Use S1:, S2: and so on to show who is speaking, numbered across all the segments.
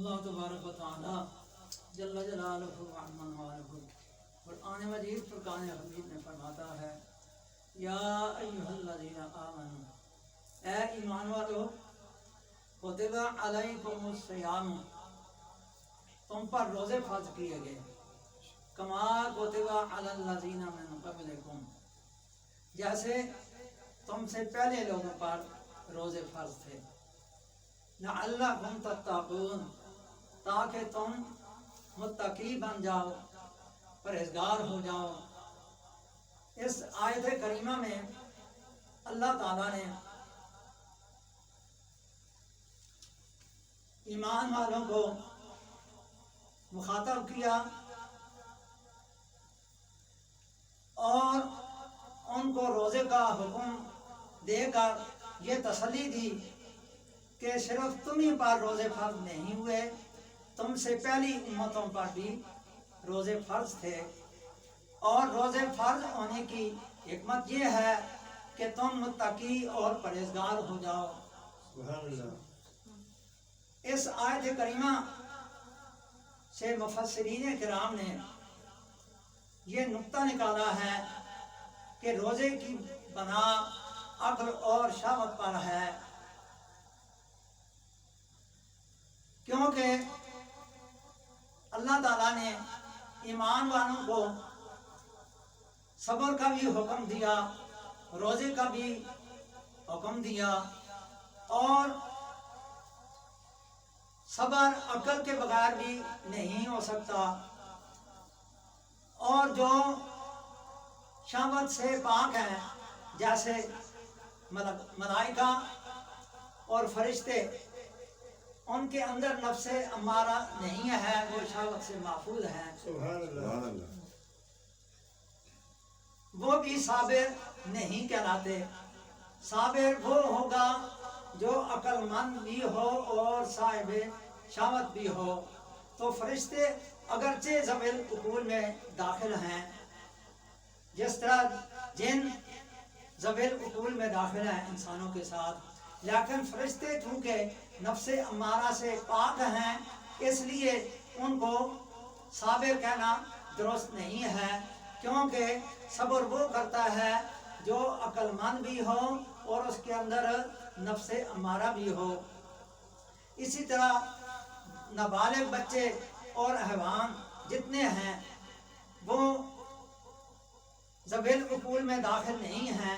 S1: اللہ تبارک و تعالی جل جلالہ و عظم والہ قرآن مجید فرقان حمید میں فرماتا ہے یا ایھا الذین آمنوا، اے ایمان والو، کتب علیکم الصیام، تم پر روزے فرض کیے گئے، کما کتب علی الذین من قبلکم، جیسے تم سے پہلے لوگوں پر روزے فرض تھے، لعلکم تتقون، تاکہ تم متقی بن جاؤ، پرہیزگار ہو جاؤ۔ اس آیت کریمہ میں اللہ تعالیٰ نے ایمان والوں کو مخاطب کیا اور ان کو روزے کا حکم دے کر یہ تسلی دی کہ صرف تمہیں پر روزے فرض نہیں ہوئے، تم سے پہلی امتوں پر بھی روزے فرض تھے، اور روزے فرض ہونے کی حکمت یہ ہے کہ تم متقی اور پرہیزگار ہو جاؤ۔
S2: سبحان اللہ۔
S1: اس آیت کریمہ سے مفسرین کرام نے یہ نقطہ نکالا ہے کہ روزے کی بنا عقل اور شہوت پر ہے، کیونکہ اللہ تعالیٰ نے ایمان والوں کو صبر کا بھی حکم دیا، روزے کا بھی حکم دیا، اور صبر عقل کے بغیر بھی نہیں ہو سکتا، اور جو شہوت سے پاک ہیں جیسے ملائکہ اور فرشتے، ان کے اندر نفس امارہ نہیں ہے، وہ شہوت سے محفوظ ہیں،
S2: سبحان اللہ۔
S1: وہ بھی صابر نہیں کہلاتے۔ صابر وہ ہوگا جو عقل مند بھی ہو اور صاحب شہوت بھی ہو۔ تو فرشتے اگرچہ ذوی العقول میں داخل ہیں، جس طرح جن ذوی العقول میں داخل ہیں انسانوں کے ساتھ، لیکن فرشتے چونکہ نفس امارہ سے پاک ہیں، اس لیے ان کو صابر کہنا درست نہیں ہے، کیونکہ صبر وہ کرتا ہے جو عقل مند بھی ہو اور اس کے اندر نفس امارہ بھی ہو۔ اسی طرح نابالغ بچے اور حیوان جتنے ہیں وہ ذوی العقول میں داخل نہیں ہیں،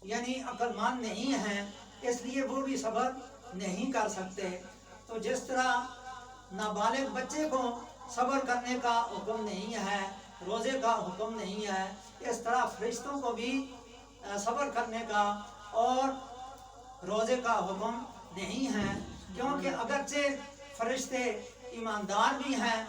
S1: یعنی عقل مند نہیں ہیں، اس لیے وہ بھی صبر نہیں کر سکتے۔ تو جس طرح نابالغ بچے کو صبر کرنے کا حکم نہیں ہے، روزے کا حکم نہیں ہے، اس طرح فرشتوں کو بھی صبر کرنے کا اور روزے کا حکم نہیں ہے، کیونکہ اگرچہ فرشتے ایماندار بھی ہیں،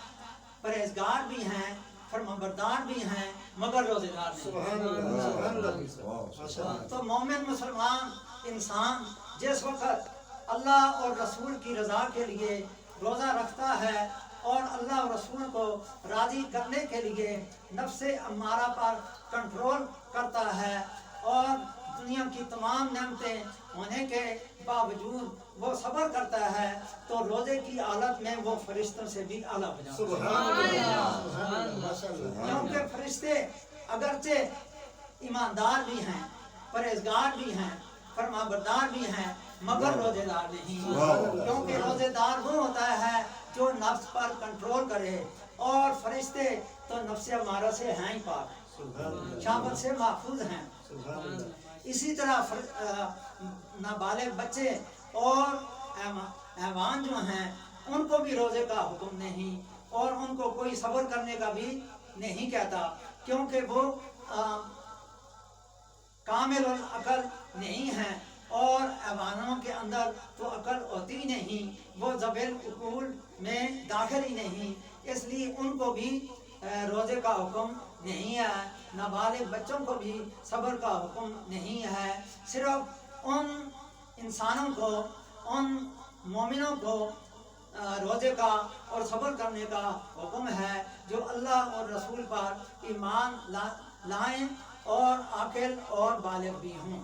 S1: پرہیزگار بھی ہیں، فرمانبردار بھی ہیں، مگر روزے دار نہیں۔
S2: سبحان اللہ۔ سبحان اللہ۔
S1: تو مومن مسلمان انسان جس وقت اللہ اور رسول کی رضا کے لیے روزہ رکھتا ہے اور اللہ اور رسول کو راضی کرنے کے لیے نفس امارہ پر کنٹرول کرتا ہے، اور دنیا کی تمام نعمتیں ہونے کے باوجود وہ صبر کرتا ہے، تو روزے کی حالت میں وہ فرشتوں سے بھی اعلیٰ ہو جاتا ہے۔
S2: سبحان اللہ۔ سبحان اللہ۔ ماشاء اللہ۔
S1: کیونکہ فرشتے اگرچہ ایماندار بھی ہیں، پرہیزگار بھی ہیں، فرمانبردار بھی ہیں، مگر روزے دار نہیں، کیونکہ روزے دار وہ ہوتا ہے جو نفس پر کنٹرول کرے، اور فرشتے تو نفس امارہ سے ہیں ہی پاک، شہوت سے محفوظ ہیں۔ اسی طرح نابالغ بچے اور حیوان جو ہیں ان کو بھی روزے کا حکم نہیں، اور ان کو کوئی صبر کرنے کا بھی نہیں کہتا، کیونکہ وہ کامل العقل نہیں ہیں، اور حیوانوں کے اندر تو عقل ہوتی ہی نہیں، وہ ذوی العقول میں داخل ہی نہیں، اس لیے ان کو بھی روزے کا حکم نہیں ہے، نابالغ بچوں کو بھی صبر کا حکم نہیں ہے، صرف ان انسانوں کو، ان مومنوں کو روزے کا اور صبر کرنے کا حکم ہے جو اللہ اور رسول پر ایمان لائیں اور عاقل اور بالغ بھی ہوں۔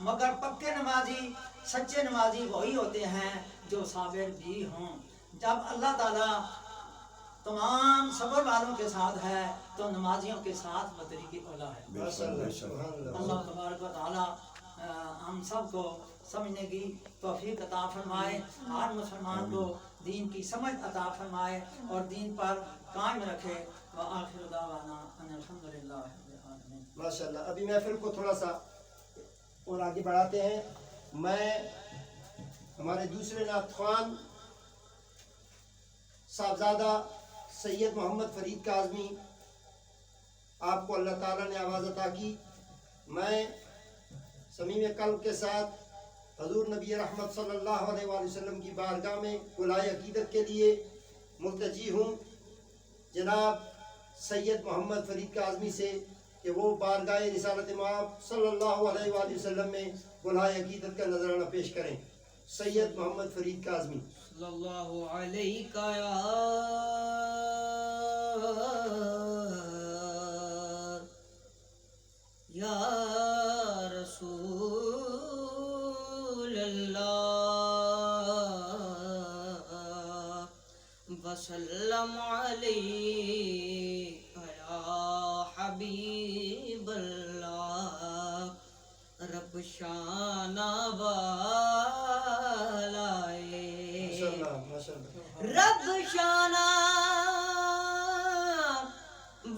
S1: مگر پکے نمازی سچے نمازی وہی ہوتے ہیں جو صابر بھی ہوں۔ جب اللہ تعالیٰ تمام صبر والوں کے ساتھ ہے تو نمازیوں کے ساتھ بدری کی اولا ہے۔
S2: ماشاء اللہ سبحان اللہ
S1: اللہ تبارک و تعالیٰ ہم سب کو سمجھنے کی توفیق عطا فرمائے، ہر مسلمان کو دین کی سمجھ عطا فرمائے اور دین پر قائم رکھے۔ وآخر دعوانا ان الحمدللہ رب العالمین۔
S3: ماشاء اللہ۔ ابھی محفل کو تھوڑا سا اور آگے بڑھاتے ہیں۔ میں ہمارے دوسرے نعت خوان صاحبزادہ سید محمد فرید کاظمی، آپ کو اللہ تعالیٰ نے آواز عطا کی، میں صمیم قلب کے ساتھ حضور نبی رحمت صلی اللہ علیہ وآلہ وسلم کی بارگاہ میں گلائے عقیدت کے لیے ملتجی ہوں جناب سید محمد فرید کاظمی سے کہ وہ بارگاہ رسالت مآب صلی اللہ علیہ وآلہ وسلم میں گلائے عقیدت کا نذرانہ پیش کریں۔ سید محمد فرید کاظمی
S4: صلی اللہ علیہ یا رسول اللہ وسلم علیہ یا حبیب اللہ رب شانہ رب شانہ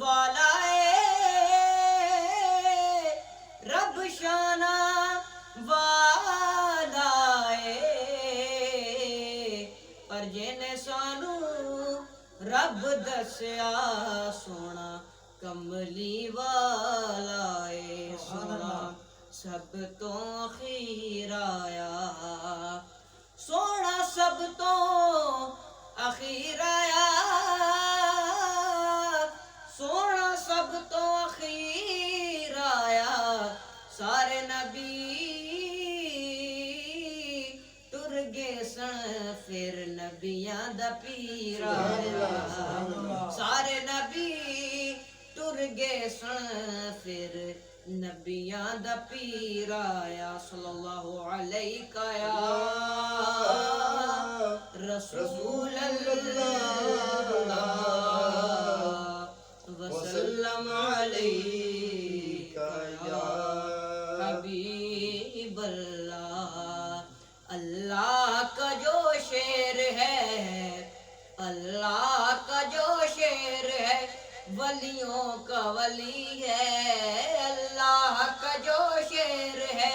S4: والا رب شانہ والا پر جن سانو رب دسیا سونا کملی والا سونا سب تو اخیر آیا سونا سب تو اخیر آیا سونا سب تو اخیر آیا سارے نبی ٹر گئے سن پھر نبیاں دا پیر آیا سارے نبی ٹر گئے سن پھر نبیاں دا پیر آیا صلی اللہ علیہ یا رسول اللہ وسلم علیہ یا حبیب اللہ۔ اللہ کا جو شعر ہے اللہ کا جو شعر ہے ولیوں کا ولی ہے اللہ کا جو شعر ہے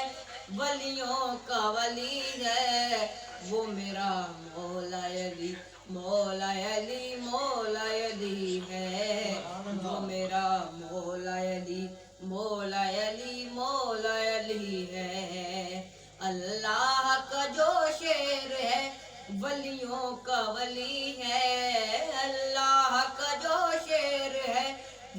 S4: ولیوں کا ولی ہے وہ میرا مولا علی مولا علی مولا علی ہے وہ میرا مولا علی مولا علی مولا علی ہے۔ اللہ کا جو شعر ہے ولیوں کا ولی ہے اللہ کا جو شعر ہے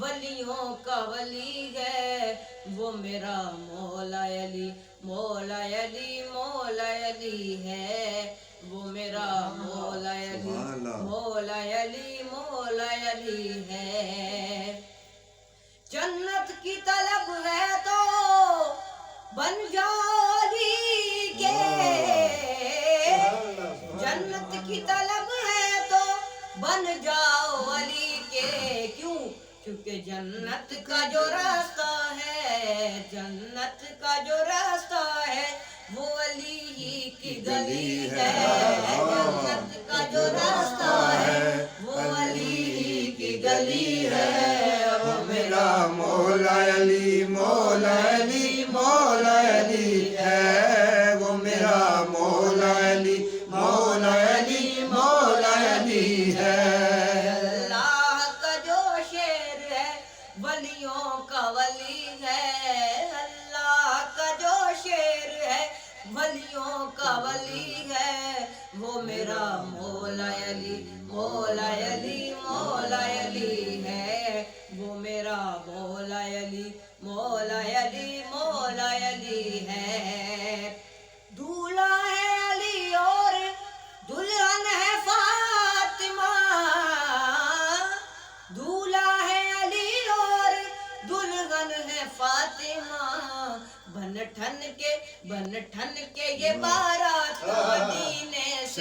S4: ولیوں کا ولی ہے وہ میرا مولا علی مولا علی مولا علی ہے وہ میرا مولا علی مولا علی مولا علی ہے۔ جنت کی طلب ہے تو بن جاؤ علی کے جنت کی طلب ہے تو بن جاؤ علی کے کیوں کیونکہ جنت کا جو راستہ ہے جنت کا جو راستہ ہے وہ علی ہی کی گلی ہے جنت کا جو راستہ ہے وہ علی ہی کی گلی ہے وہ میرا
S2: مولا علی مولا علی مولا علی ہے وہ میرا مولا علی مولا علی مولا علی ہے۔
S4: اللہ کا جو شعر ہے ولیوں کا ولی ہے اللہ کا جو شعر ہے ولیوں کا ولی ہے وہ میرا مولا علی مولا علی مولا علی ہے وہ میرا مولا علی مولا علی مولا علی ہے۔ دولہا ہے علی اور دلہن ہے فاطمہ دولہا ہے علی اور دلہن ہے فاطمہ بن ٹھن کے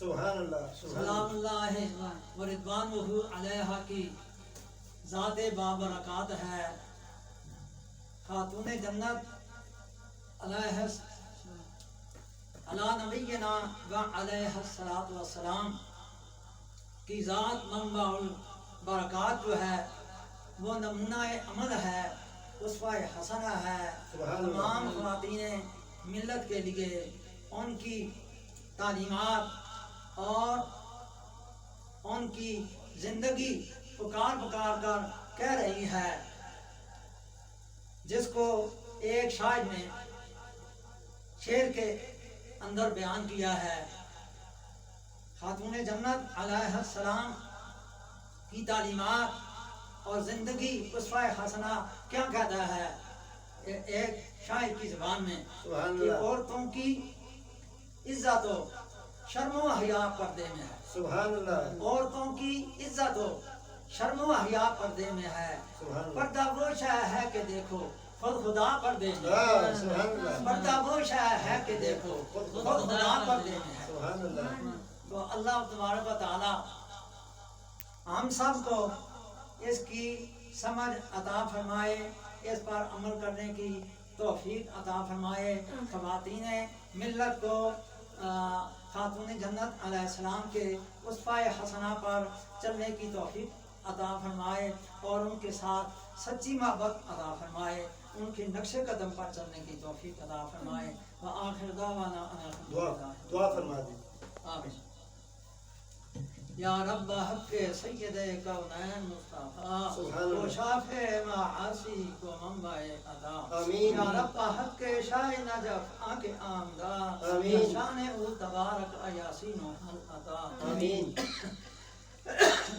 S3: سبحان اللہ سبحان
S1: سلام
S3: اللہ
S1: اللہ و رضوانہ علیہا کی ذات بابرکات ہے، خاتون جنت علیہ علی نبینا و علیہ الصلوۃ والسلام کی ذات منبع البرکات جو ہے وہ نمونہ عمل ہے، اسوہ حسنہ ہے
S3: سبحان اللہ۔
S1: تمام خواتین ملت کے لیے۔ ان کی تعلیمات اور ان کی زندگی پکار پکار کر کہہ رہی ہے، جس کو ایک شاعر نے شعر کے اندر بیان کیا ہے۔ خاتون جنت علیہ السلام کی تعلیمات اور زندگی اسوہ حسنہ کیا کہتا ہے ایک شاعر کی زبان میں
S3: سبحان
S1: کہ
S3: اللہ
S1: عورتوں کی عزت و شرم و حیا پردے میں ہے،
S3: سبحان اللہ
S1: عورتوں کی عزت و شرم و حیا پردے میں ہے،
S3: سبحان اللہ
S1: پردہ وہ شے ہے کہ دیکھو خود خدا پردے میں
S3: ہاں،
S1: ہے،
S3: سبحان اللہ
S1: پردہ وہ شے ہے کہ دیکھو خود خدا پردے میں ہے۔
S3: سبحان اللہ
S1: تو اللہ تبارک و تعالی ہم سب کو اس کی سمجھ عطا فرمائے، اس پر عمل کرنے کی توفیق عطا فرمائے، خواتین ملت کو خاتون جنت علیہ السلام کے اسوہ حسنہ پر چلنے کی توفیق عطا فرمائے اور ان کے ساتھ سچی محبت عطا فرمائے، ان کے نقش قدم پر چلنے کی توفیق عطا فرمائے۔ وآخر دعوانا ان الحمد
S3: دعا
S1: للہ
S3: دعا فرما دیں
S1: آمین۔ یا رب حق سید کونین مصطفیٰ
S3: سبحان
S1: و
S3: اللہ
S1: شافع معاصی کو منبع عطا،
S3: آمین
S1: یا رب حق شاہ نجف آنکھ آمدہ
S3: آمین
S1: شان او تبارک یاسین و حل عطا،
S3: آمین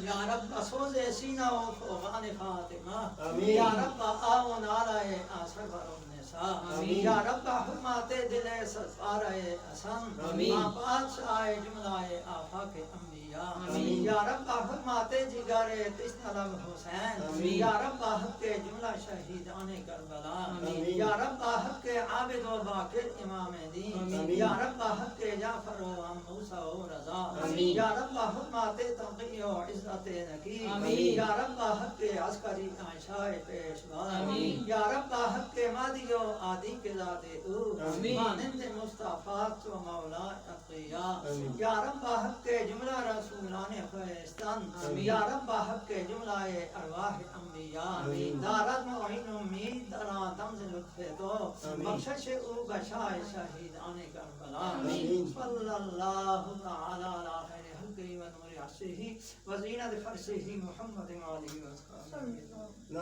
S1: یا رب سوز سینہ و فوقان فاطمہ،
S3: آمین
S1: یا رب آون آلائے آسر برون نساء،
S3: آمین
S1: یا رب حرمات دل سفارے حسن،
S3: آمین
S1: آباد آئے جملہ آفاق انبیاء،
S3: آمین
S1: یا رب حرمات جگر تسنلم حسین،
S3: آمین
S1: یا رب حق کے جملہ شہیدان کربلا،
S3: آمین
S1: یا رب حق کے عابد و باقر امام دین،
S3: آمین
S1: یا رب حق کے جعفر و موسیٰ و رضا،
S3: آمین
S1: یا رب حرمات تقی و عزت نکی،
S3: آمین
S1: یا رب حق کے عسکری عائشہ پیشوا،
S3: آمین
S1: یا رب حق کے مادی و عادی کے ذات او،
S3: آمین
S1: مانند مصطفیٰ و مولا اتقیا،
S3: آمین
S1: یا رب حق کے جملہ رسولان خیستان،
S3: آمین
S1: یا رب حق کے جملہ ارواح انبیاء،
S3: آمین
S1: دارت معین امید درا دمز لطف تو،
S3: آمین
S1: بخشش او بشائے شہیدان کربلا،
S3: آمین
S1: صلی اللہ تعالی علی خیر خلقہ و نور عرشہ و زینت فرشہ محمد و آلہ